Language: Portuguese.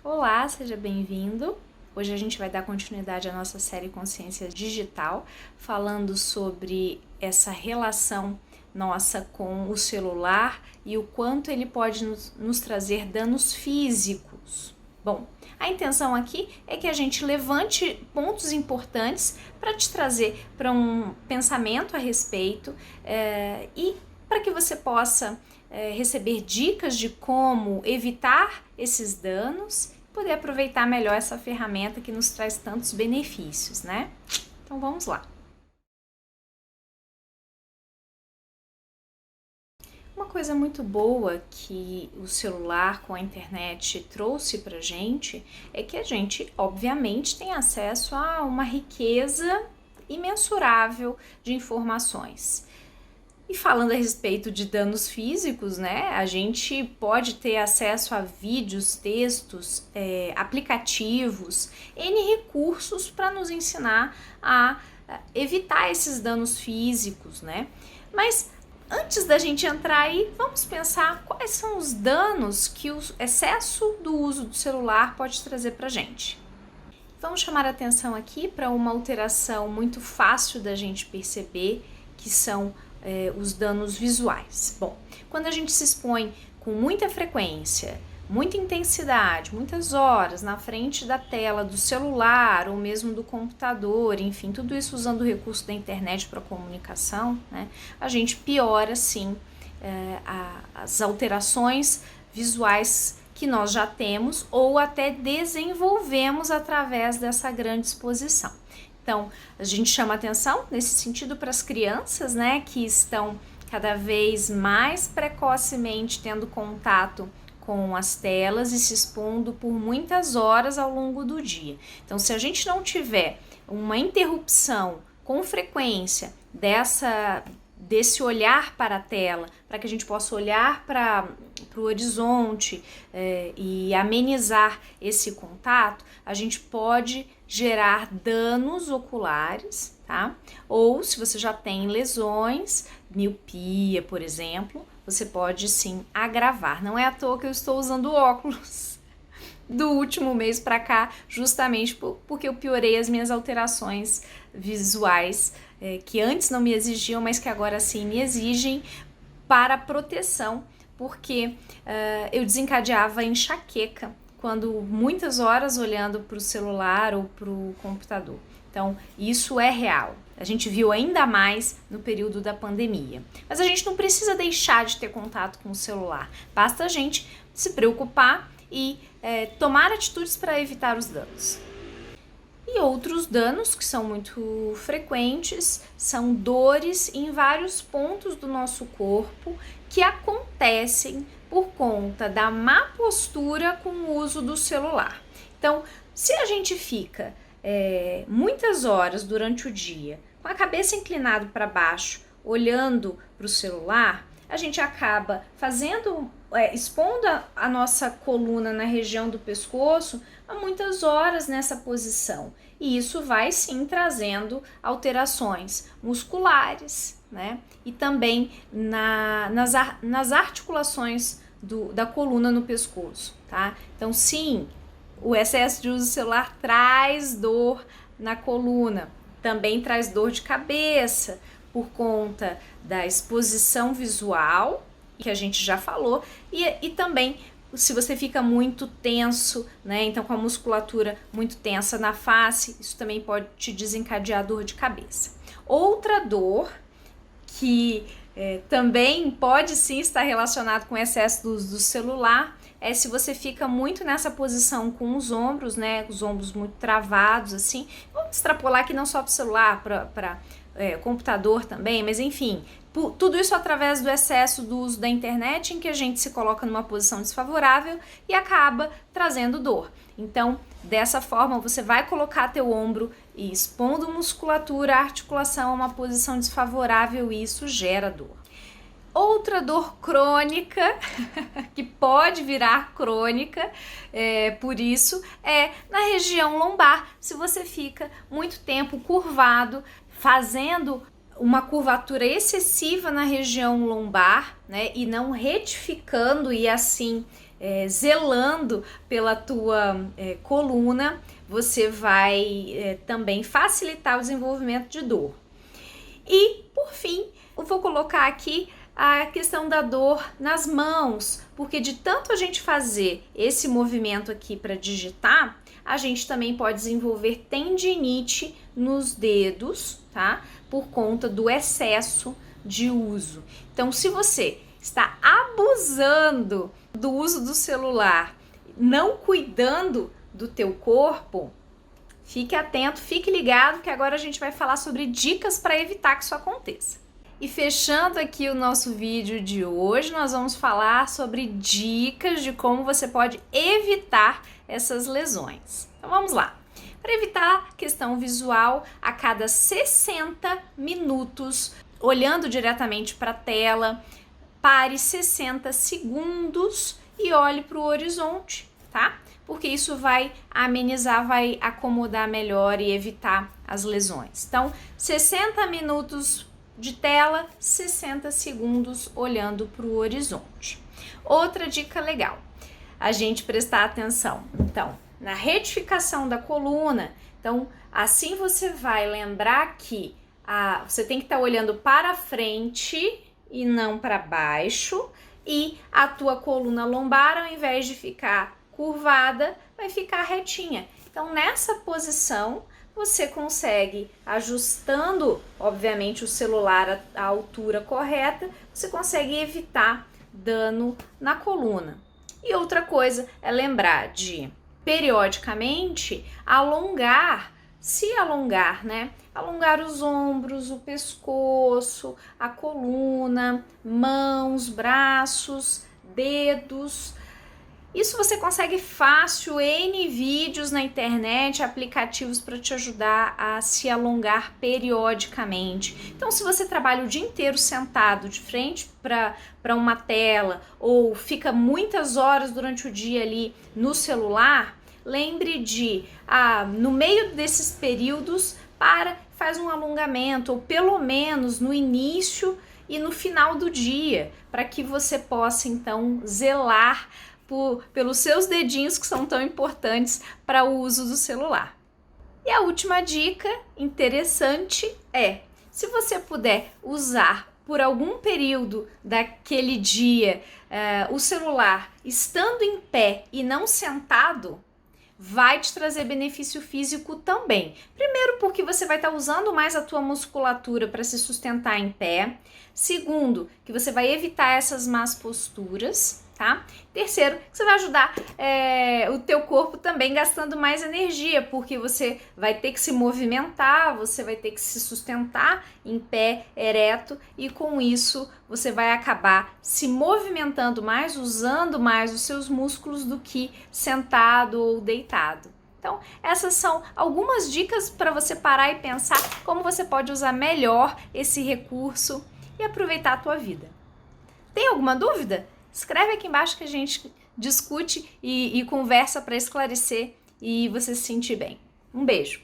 Olá, seja bem-vindo! Hoje a gente vai dar continuidade à nossa série Consciência Digital, falando sobre essa relação nossa com o celular e o quanto ele pode nos trazer danos físicos. Bom, a intenção aqui é que a gente levante pontos importantes para te trazer para um pensamento a respeito e para que você possa receber dicas de como evitar esses danos e poder aproveitar melhor essa ferramenta que nos traz tantos benefícios, né? Então vamos lá. Uma coisa muito boa que o celular com a internet trouxe pra gente é que a gente, obviamente, tem acesso a uma riqueza imensurável de informações. E falando a respeito de danos físicos, né, a gente pode ter acesso a vídeos, textos, aplicativos, N recursos para nos ensinar a evitar esses danos físicos, né? Mas antes da gente entrar aí, vamos pensar quais são os danos que o excesso do uso do celular pode trazer para a gente. Vamos chamar a atenção aqui para uma alteração muito fácil da gente perceber, que são os danos visuais. Bom, quando a gente se expõe com muita frequência, muita intensidade, muitas horas na frente da tela do celular ou mesmo do computador, enfim, tudo isso usando o recurso da internet para comunicação, né, a gente piora sim as alterações visuais que nós já temos ou até desenvolvemos através dessa grande exposição. Então, a gente chama atenção nesse sentido para as crianças, né, que estão cada vez mais precocemente tendo contato com as telas e se expondo por muitas horas ao longo do dia. Então, se a gente não tiver uma interrupção com frequência desse olhar para a tela, para que a gente possa olhar para o horizonte e amenizar esse contato, a gente pode gerar danos oculares, tá? Ou se você já tem lesões, miopia, por exemplo, você pode sim agravar. Não é à toa que eu estou usando óculos do último mês para cá, justamente porque eu piorei as minhas alterações visuais, que antes não me exigiam, mas que agora sim me exigem para proteção, porque eu desencadeava enxaqueca quando muitas horas olhando para o celular ou para o computador. Então, isso é real. A gente viu ainda mais no período da pandemia. Mas a gente não precisa deixar de ter contato com o celular. Basta a gente se preocupar e tomar atitudes para evitar os danos. E outros danos que são muito frequentes são dores em vários pontos do nosso corpo que acontecem por conta da má postura com o uso do celular. Então, se a gente fica muitas horas durante o dia com a cabeça inclinada para baixo, olhando para o celular, a gente acaba expondo a nossa coluna na região do pescoço há muitas horas nessa posição. E isso vai sim trazendo alterações musculares, né? E também nas articulações da coluna no pescoço, tá? Então sim, o excesso de uso do celular traz dor na coluna, também traz dor de cabeça, por conta da exposição visual, que a gente já falou, e também se você fica muito tenso, né, então com a musculatura muito tensa na face, isso também pode te desencadear dor de cabeça. Outra dor que também pode sim estar relacionado com o excesso do uso do celular é se você fica muito nessa posição com os ombros, né, os ombros muito travados assim. Vamos extrapolar que não só para o celular, para computador também, mas enfim, tudo isso através do excesso do uso da internet, em que a gente se coloca numa posição desfavorável e acaba trazendo dor. Então, dessa forma, você vai colocar teu ombro e expondo musculatura, articulação a uma posição desfavorável e isso gera dor. Outra dor crônica, que pode virar crônica, por isso, é na região lombar. Se você fica muito tempo curvado, fazendo uma curvatura excessiva na região lombar, né, e não retificando e assim zelando pela tua coluna, você vai também facilitar o desenvolvimento de dor. E, por fim, eu vou colocar aqui a questão da dor nas mãos, porque de tanto a gente fazer esse movimento aqui para digitar, a gente também pode desenvolver tendinite nos dedos, tá? Por conta do excesso de uso. Então, se você está abusando do uso do celular, não cuidando do teu corpo, fique atento, fique ligado que agora a gente vai falar sobre dicas para evitar que isso aconteça. E fechando aqui o nosso vídeo de hoje, nós vamos falar sobre dicas de como você pode evitar essas lesões. Então vamos lá. Para evitar a questão visual, a cada 60 minutos, olhando diretamente para a tela, pare 60 segundos e olhe para o horizonte, tá? Porque isso vai amenizar, vai acomodar melhor e evitar as lesões. Então, 60 minutos de tela, 60 segundos olhando para o horizonte. Outra dica legal, a gente prestar atenção, então, na retificação da coluna. Então, assim você vai lembrar que você tem que estar olhando para frente e não para baixo, e a tua coluna lombar, ao invés de ficar curvada, vai ficar retinha. Então, nessa posição, você consegue, ajustando, obviamente, o celular à altura correta, você consegue evitar dano na coluna. E outra coisa é lembrar de, periodicamente, se alongar, né? Alongar os ombros, o pescoço, a coluna, mãos, braços, dedos. Isso você consegue fácil, N vídeos na internet, aplicativos para te ajudar a se alongar periodicamente. Então, se você trabalha o dia inteiro sentado de frente para uma tela ou fica muitas horas durante o dia ali no celular, lembre de, no meio desses períodos, faz um alongamento, ou pelo menos no início e no final do dia, para que você possa então zelar pelos seus dedinhos que são tão importantes para o uso do celular. E a última dica interessante é, se você puder usar por algum período daquele dia o celular estando em pé e não sentado, vai te trazer benefício físico também. Primeiro, porque você vai estar usando mais a tua musculatura para se sustentar em pé. Segundo, que você vai evitar essas más posturas, tá? Terceiro, que você vai ajudar o teu corpo também gastando mais energia, porque você vai ter que se movimentar, você vai ter que se sustentar em pé, ereto, e com isso você vai acabar se movimentando mais, usando mais os seus músculos do que sentado ou deitado. Então, essas são algumas dicas para você parar e pensar como você pode usar melhor esse recurso e aproveitar a tua vida. Tem alguma dúvida? Escreve aqui embaixo que a gente discute e conversa para esclarecer e você se sentir bem. Um beijo!